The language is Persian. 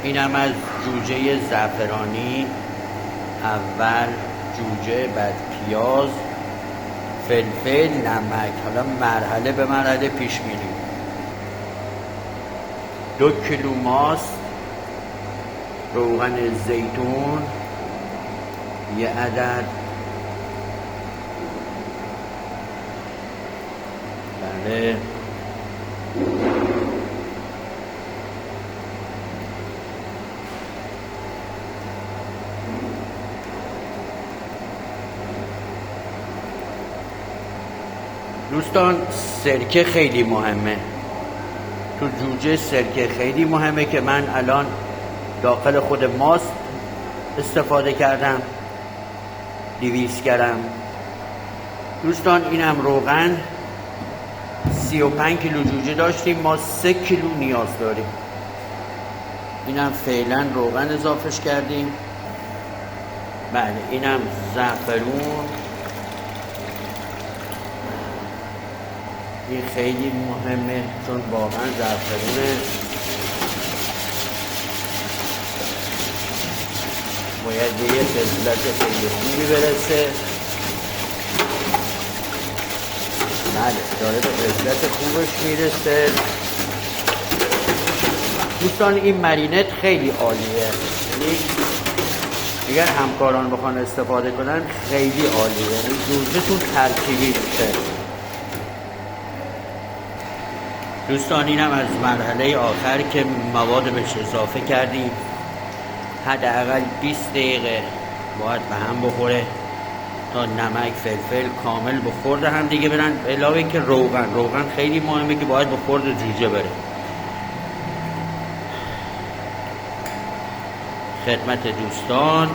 اینم از جوجه زعفرانی. اول جوجه، بعد پیاز، فلفل، نمک. حالا مرحله به مرحله پیش میریم. 2 کیلو ماست، روغن زیتون 1 عدد، بله، دوستان سرکه خیلی مهمه تو جوجه. سرکه خیلی مهمه که من الان داخل خود ماست استفاده کردم 200 گرم. دوستان اینم روغن. 35 کیلو جوجه داشتیم، ما 3 کیلو نیاز داریم. اینم فعلا روغن اضافهش کردیم. بله، اینم زعفرون. این خیلی مهمه چون واقعا زعفرونه باید به یه لذت خیلی خوبی برسه. بله، داره به لذت خوبش میرسه. دوستان این مرینت خیلی عالیه، یعنی اگر همکاران بخوان استفاده کنن خیلی عالیه، یعنی جوجه‌تون ترکیبی میشه. دوستان اینم از مرحله آخر که مواد بهش اضافه کردیم. حداقل 20 دقیقه باید به هم بخوره تا نمک فلفل کامل بخورده هم دیگه برن. علاوه اینکه روغن خیلی مهمه که باید بخورد جوجه بره. خدمت دوستان